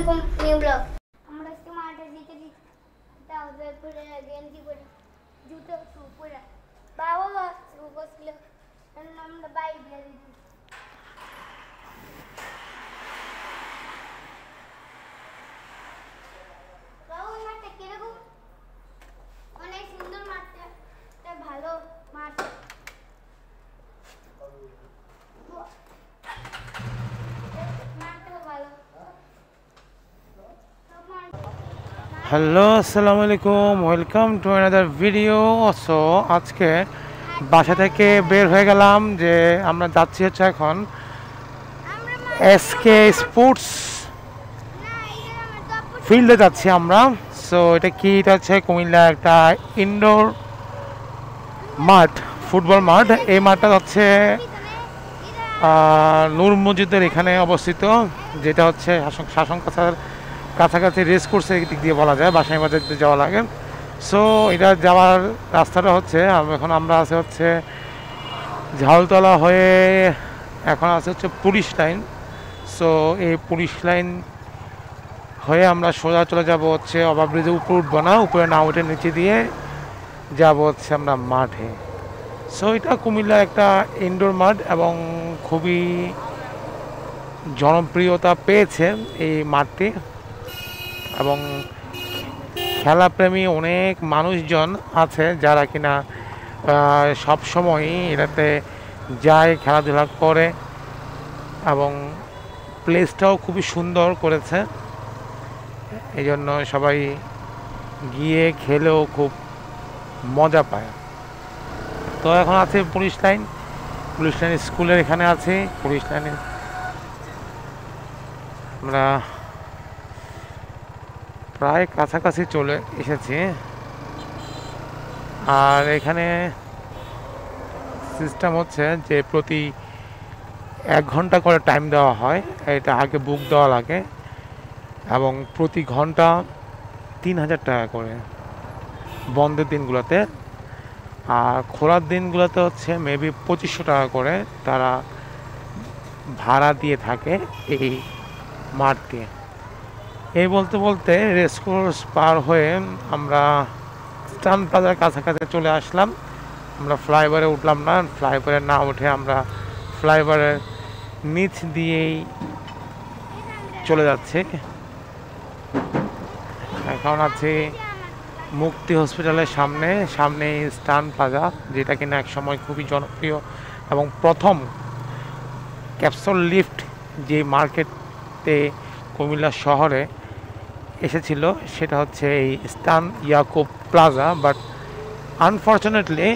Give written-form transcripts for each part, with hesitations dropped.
আলাইকুম new blog. আমরা আজকে মাঠে যেতে দিচ্ছি, ট্রাউজার পরে গেঞ্জি পরে জুতো শু পরে বাবা শু বসছিল, আমরা বাইক দিয়ে দিচ্ছি। বাবা মাঠটা কিরকম? অনেক সুন্দর মাঠটা, ভালো মাঠ। হ্যালো, আসসালামু আলাইকুম, welcome to another video. So আজকে বাসা থেকে বের হয়ে গেলাম যে আমরা যাচ্ছি হচ্ছে এখন এসকে স্পোর্টস ফিল্ডে যাচ্ছি আমরা। সো এটা কি, এটা হচ্ছে কুমিল্লা একটা ইনডোর মাঠ, ফুটবল মাঠ। এই মাঠটা হচ্ছে নূর মসজিদের এখানে অবস্থিত, যেটা হচ্ছে শাসন কাছার কাছাকাছি রেস কোর্সের দিক দিয়ে বলা যায়, বাসাই বাজার দিয়ে যাওয়া লাগে। সো এটা যাওয়ার রাস্তাটা হচ্ছে এখন আমরা আছে হচ্ছে ঝাউতলা হয়ে এখন আছে হচ্ছে পুলিশ লাইন। সো এই পুলিশ লাইন হয়ে আমরা সোজা চলে যাব হচ্ছে ওভার ব্রিজে, উপরে উঠবো না, উপরে না উঠে নিচে দিয়ে যাব হচ্ছে আমরা মাঠে। সো এটা কুমিল্লার একটা ইনডোর মাঠ এবং খুবই জনপ্রিয়তা পেয়েছে এই মাঠটি, এবং খেলাপ্রেমী অনেক মানুষজন আছে যারা কিনা সবসময়ই এটাতে যায়, খেলাধুলা করে, এবং প্লেসটাও খুবই সুন্দর করেছে। এই জন্য সবাই গিয়ে খেলেও খুব মজা পায়। তো এখন আছে পুলিশ লাইন, পুলিশ লাইন স্কুলের এখানে আছে। পুলিশ লাইনে আমরা প্রায় কাছাকাছি চলে এসেছি। আর এখানে সিস্টেম হচ্ছে যে প্রতি 1 ঘন্টা করে টাইম দেওয়া হয়, এটা আগে বুক দেওয়া লাগে, এবং প্রতি ঘন্টা 3000 টাকা করে বন্ধের দিনগুলোতে। আর খোলার দিনগুলোতে হচ্ছে মেবি 2500 টাকা করে তারা ভাড়া দিয়ে থাকে এই মাঠকে। এই বলতে বলতে রেসকোর্স পার হয়ে আমরা স্টান প্লাজার কাছাকাছি চলে আসলাম। আমরা ফ্লাইওভারে উঠলাম না, ফ্লাইওভারে না উঠে আমরা ফ্লাইওভারের নিচ দিয়েই চলে যাচ্ছি। এখন আছি মুক্তি হসপিটালের সামনে স্টান প্লাজা, যেটা কিনা এক সময় খুবই জনপ্রিয় এবং প্রথম ক্যাপসুল লিফট যে মার্কেটে কুমিল্লা শহরে এসেছিল সেটা হচ্ছে এই স্টান ইয়াকুব প্লাজা। বাট আনফর্চুনেটলি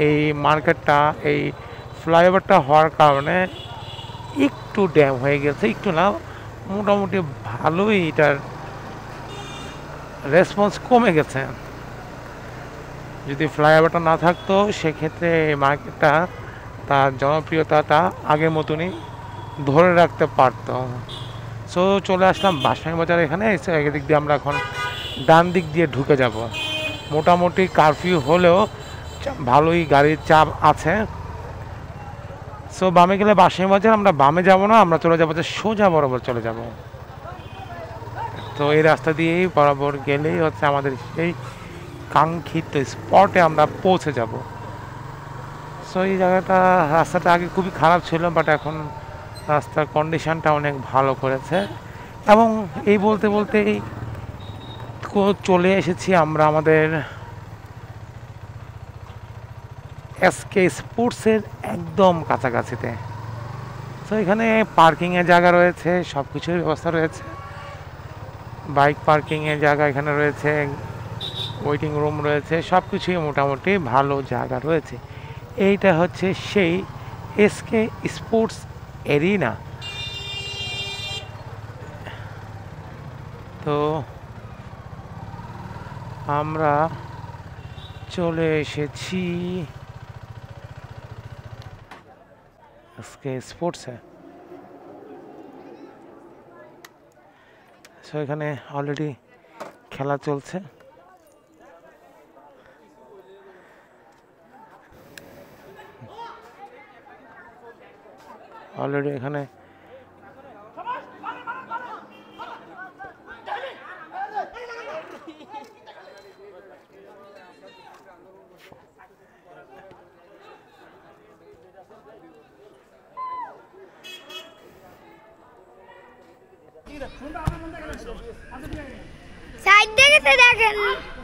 এই মার্কেটটা এই ফ্লাইওভারটা হওয়ার কারণে একটু ড্যাম হয়ে গেছে, একটু না, মোটামুটি ভালোই এটার রেসপন্স কমে গেছে। যদি ফ্লাইওভারটা না থাকতো সেক্ষেত্রে এই মার্কেটটা তার জনপ্রিয়তাটা আগের মতনই ধরে রাখতে পারত। সো চলে আসলাম বাসাই বাজার এখানে। এদিক দিয়ে আমরা এখন ডান দিক দিয়ে ঢুকে যাব। মোটামুটি কারফিউ হলেও ভালোই গাড়ির চাপ আছে। সো বামে গেলে বাসাই বাজার, আমরা বামে যাব না, আমরা চলে যাবো যে সোজা বরাবর চলে যাব। তো এই রাস্তা দিয়েই বরাবর গেলেই হচ্ছে আমাদের সেই কাঙ্ক্ষিত স্পটে আমরা পৌঁছে যাব। সো এই জায়গাটা, রাস্তাটা আগে খুবই খারাপ ছিল, বাট এখন রাস্তার কন্ডিশনটা অনেক ভালো করেছে। এবং এই বলতে বলতেই চলে এসেছি আমরা আমাদের এসকে স্পোর্টসের একদম কাছাকাছিতে। তো এখানে পার্কিংয়ের জায়গা রয়েছে, সব কিছুর ব্যবস্থা রয়েছে, বাইক পার্কিংয়ের জায়গা এখানে রয়েছে, ওয়েটিং রুম রয়েছে, সব কিছুই মোটামুটি ভালো জায়গা রয়েছে। এইটা হচ্ছে সেই এসকে স্পোর্টস এরিনা। তো আমরা চলে এসেছি এসকে স্পোর্টসে। সো এখানে অলরেডি খেলা চলছে। অলরেডি এখানে সাইড দেখে দেখেন,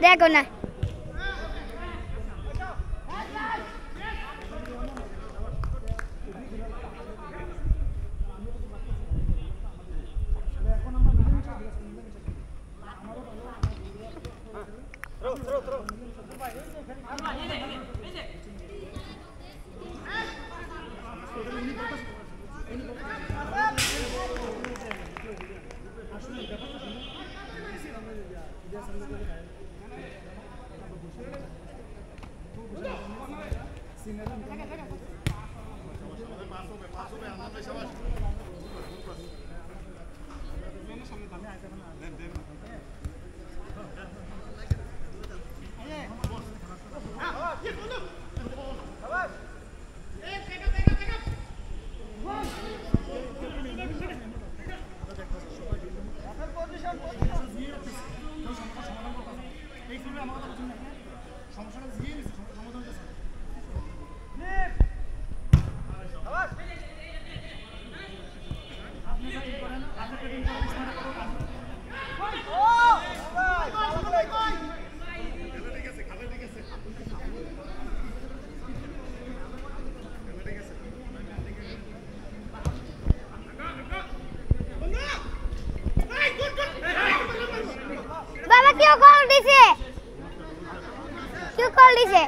দেখো না। বাবা কেউ কল দিছে, কেউ কল দিছে।